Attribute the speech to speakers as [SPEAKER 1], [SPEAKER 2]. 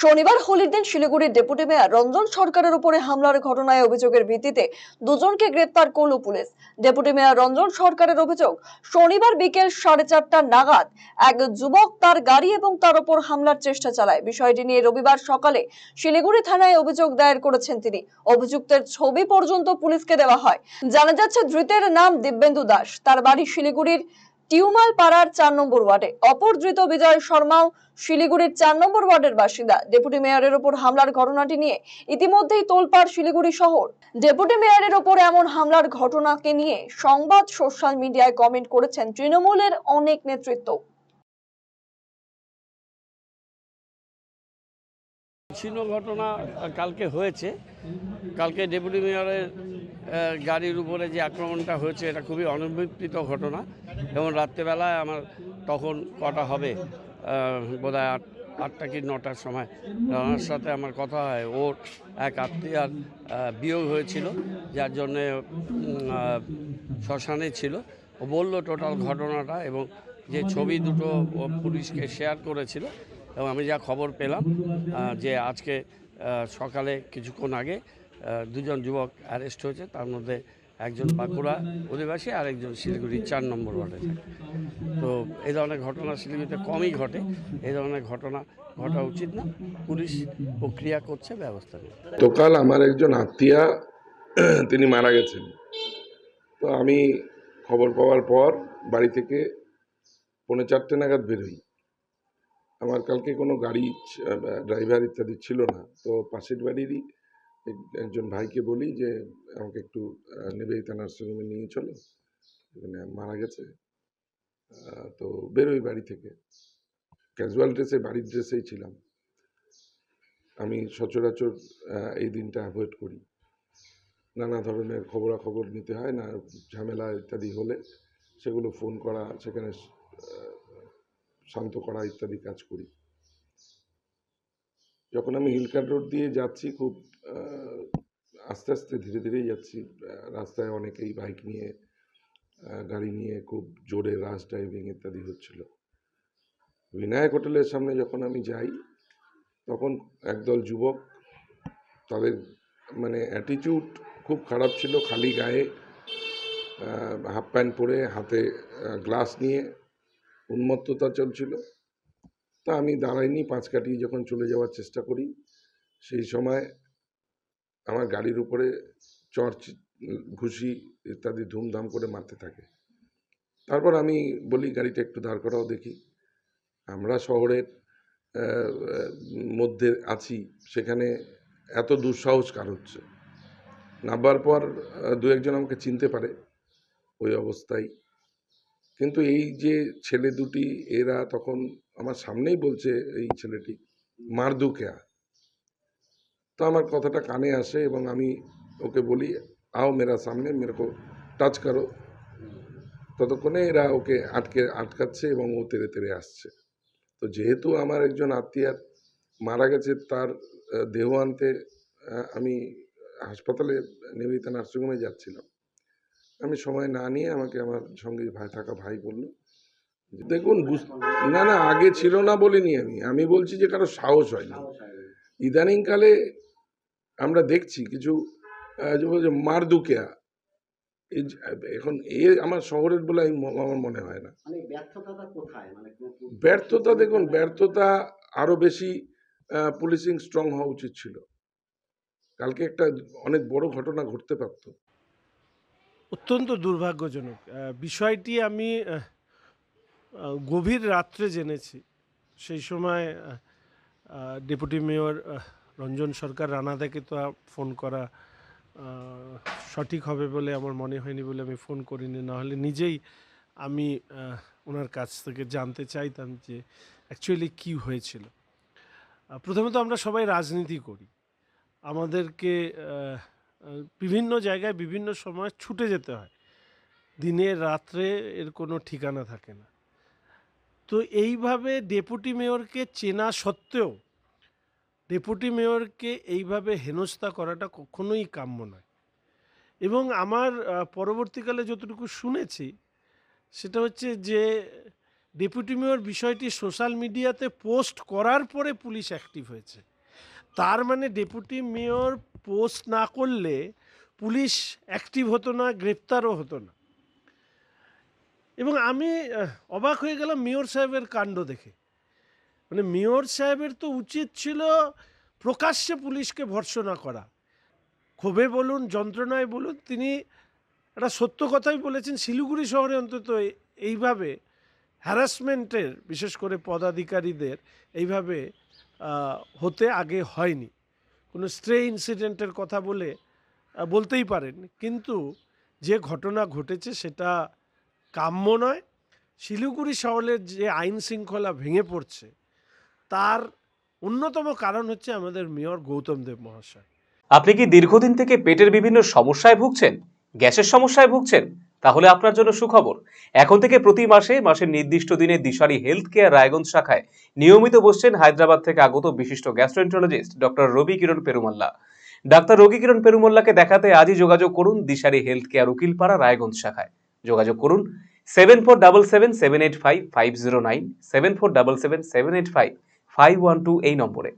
[SPEAKER 1] শনিবার হোলির দিন শিলিগুড়ির ডেপুটি মেয়র রঞ্জন সরকারের উপরে হামলার ঘটনায় অভিযোগের ভিত্তিতে দুজনকে গ্রেপ্তার করল পুলিশ। ডেপুটি মেয়র রঞ্জন সরকারের অভিযোগ, শনিবার বিকেল 4:30 নাগাদ এক যুবক তার গাড়ি এবং তার উপর হামলার চেষ্টা চালায়। বিষয়টি নিয়ে রবিবার সকালে শিলিগুড়ি থানায় অভিযোগ দায়ের করেছেন তিনি। অভিযুক্তের ছবি পর্যন্ত পুলিশকে দেওয়া হয়। জানা যাচ্ছে, ধৃতের নাম দিব্যেন্দু দাস, তার বাড়ি শিলিগুড়ির টিউমাল পাড়ার 4 নম্বর ওয়ার্ডে। অপর ধৃত বিজয় শর্মাও শিলিগুড়ির 4 নম্বর ওয়ার্ডের বাসিন্দা। ডেপুটি মেয়রের উপর হামলার ঘটনাটি নিয়ে ইতিমধ্যেই তোলপাড় শিলিগুড়ি শহর। ডেপুটি মেয়রের উপর এমন হামলার ঘটনাকে নিয়ে সংবাদ সোশ্যাল মিডিয়ায় কমেন্ট করেছেন তৃণমূলের অনেক নেতৃত্ব।
[SPEAKER 2] ছিল ঘটনা কালকে হয়েছে। কালকে ডেপুটি মেয়রের গাড়ির উপরে যে আক্রমণটা হয়েছে এটা খুবই অনভিপ্রেত ঘটনা এবং রাত্রেবেলায় আমার তখন কটা হবে বোধহয় 8টা কি 9টার সময় রানার সাথে আমার কথা হয়। ওর এক আত্মীয়ার বিয়োগ হয়েছিল, যার জন্যে শ্মশানে ছিল। ও বললো টোটাল ঘটনাটা এবং যে ছবি দুটো পুলিশকে শেয়ার করেছিল। এবং আমি যা খবর পেলাম যে আজকে সকালে কিছুক্ষণ আগে দুজন যুবক অ্যারেস্ট হয়েছে, তার মধ্যে একজন বাঁকুড়া অধিবাসী আর একজন শিলিগুড়ি 4 নম্বর ওয়ার্ডে থাকে। তো এই ধরনের ঘটনা শিলিগুড়িতে কমই ঘটে। এই ধরনের ঘটনা ঘটা উচিত না। পুলিশ প্রক্রিয়া করছে, ব্যবস্থা নেই।
[SPEAKER 3] তো কাল আমার একজন আত্মীয়া তিনি মারা গেছেন। তো আমি খবর পাওয়ার পর বাড়ি থেকে 4:45 নাগাদ বেরোই। আমার কালকে কোনো গাড়ি ড্রাইভার ইত্যাদি ছিল না। তো পাশের বাড়িরই একজন ভাইকে বলি যে আমাকে একটু নিবেদিতা নার্সিংহোমে নিয়ে চলো, এখানে মারা গেছে। তো বেরোই বাড়ি থেকে, ক্যাজুয়াল ড্রেসে, বাড়ির ড্রেসেই ছিলাম। আমি সচরাচর এই দিনটা অ্যাভয়েড করি। নানা ধরনের খবরাখবর নিতে হয় না, ঝামেলা ইত্যাদি হলে সেগুলো ফোন করা, সেখানে শান্ত করা ইত্যাদি কাজ করি। যখন আমি হিলকার রোড দিয়ে যাচ্ছি, খুব আস্তে আস্তে ধীরে ধীরেই যাচ্ছি। রাস্তায় অনেকেই বাইক নিয়ে, গাড়ি নিয়ে খুব জোরে রাশ ড্রাইভিং ইত্যাদি হচ্ছিল। বিনায়ক হোটেলের সামনে যখন আমি যাই, তখন একদল যুবক, তাদের মানে অ্যাটিটিউড খুব খারাপ ছিল। খালি গায়ে, হাফ প্যান্ট পরে, হাতে গ্লাস নিয়ে উন্মত্ততা চলছিল। তা আমি দাঁড়াইনি, 5 কাটিয়ে যখন চলে যাওয়ার চেষ্টা করি, সেই সময় আমার গাড়ির উপরে চড়, ঘুষি ইত্যাদি ধুমধাম করে মারতে থাকে। তারপর আমি বলি গাড়িটা একটু দাঁড় করাও দেখি। আমরা শহরের মধ্যে আছি, সেখানে এত দুঃসাহস কার হচ্ছে? নামবার পর 2-1 আমাকে চিনতে পারে ওই অবস্থায়। কিন্তু এই যে ছেলে দুটি, এরা তখন আমার সামনেই বলছে, এই ছেলেটি মার দু কেয়া। তো আমার কথাটা কানে আসে এবং আমি ওকে বলি, আও মেরা সামনে, মেরে কো টাচ করো। ততক্ষণে এরা ওকে আটকাচ্ছে এবং ও তেড়ে তেড়ে আসছে। তো যেহেতু আমার একজন আত্মীয়ার মারা গেছে, তার দেহ আনতে আমি হাসপাতালে নিবেদিতা নার্সিংহোমে যাচ্ছিলাম। আমি সময় না নিয়ে আমাকে আমার সঙ্গে থাকা ভাই বলল, দেখুন না না, আগে ছিল না বলিনি আমি বলছি যে কারো সাহস হয়নি। ইদানিংকালে আমরা দেখছি কিছু মার দুকেয়া, এখন আমার শহরের বলে আমার মনে হয় না। ব্যর্থতা দেখুন, ব্যর্থতা আরো বেশি পুলিশিং স্ট্রং হওয়া উচিত ছিল। কালকে একটা অনেক বড় ঘটনা ঘটতে পারত।
[SPEAKER 4] অত্যন্ত দুর্ভাগ্যজনক বিষয়টি। আমি গভীর রাত্রে জেনেছি। সেই সময় ডেপুটি মেয়র রঞ্জন সরকার রানা থেকে তো ফোন করা সঠিক হবে বলে আমার মনে হয়নি বলে আমি ফোন করিনি। নাহলে নিজেই আমি ওনার কাছ থেকে জানতে চাইতাম যে অ্যাকচুয়ালি কী হয়েছিল। প্রথমত আমরা সবাই রাজনীতি করি, আমাদেরকে বিভিন্ন জায়গায় বিভিন্ন সময় ছুটে যেতে হয়, দিনে রাত্রে এর কোনো ঠিকানা থাকে না। তো এইভাবে ডেপুটি মেয়রকে চেনা সত্ত্বেও ডেপুটি মেয়রকে এইভাবে হেনস্থা করাটা কখনোই কাম্য নয়। এবং আমার পরবর্তীকালে যতটুকু শুনেছি সেটা হচ্ছে যে ডেপুটি মেয়র বিষয়টি সোশ্যাল মিডিয়াতে পোস্ট করার পরে পুলিশ অ্যাক্টিভ হয়েছে। তার মানে ডেপুটি মেয়র পোস্ট না করলে পুলিশ অ্যাক্টিভ হতো না, গ্রেপ্তারও হতো না। এবং আমি অবাক হয়ে গেলাম মেয়র সাহেবের কাণ্ড দেখে। মানে মেয়র সাহেবের তো উচিত ছিল প্রকাশ্যে পুলিশকে ভর্ৎসনা করা। ক্ষোভে বলুন, যন্ত্রণায় বলুন, তিনি একটা সত্য কথাই বলেছেন। শিলিগুড়ি শহরে অন্তত এইভাবে হ্যারাসমেন্টের, বিশেষ করে পদাধিকারীদের এইভাবে হতে আগে হয়নি। কোনো স্ট্রে ইনসিডেন্টের কথা বলতেই পারেন, কিন্তু যে ঘটনা ঘটেছে সেটা কাম্য নয়। শিলিগুড়ি শহরের যে আইন শৃঙ্খলা ভেঙে পড়ছে তার অন্যতম কারণ হচ্ছে আমাদের মেয়র গৌতম দেব মহাশয়।
[SPEAKER 5] আপনি কি দীর্ঘদিন থেকে পেটের বিভিন্ন সমস্যায় ভুগছেন, গ্যাসের সমস্যায় ভুগছেন? তাহলে আপনার জন্য সুখবর। এখন থেকে প্রতি মাসের নির্দিষ্ট দিনে দিশারি হেলথ কেয়ার রায়গঞ্জ শাখায় নিয়মিত বসছেন হায়দ্রাবাদ থেকে আগত বিশিষ্ট গ্যাস্ট্রোএন্টারোলজিস্ট ডক্টর রবি কিরণ পেরুমাল্লা। ডাক্তার রবি কিরণ পেরুমাল্লাকে দেখাতে আজই যোগাযোগ করুন দিশারি হেলথ কেয়ার উকিলপাড়া রায়গঞ্জ শাখায়। যোগাযোগ করুন 7477785509, 7477785512 এই নম্বরে।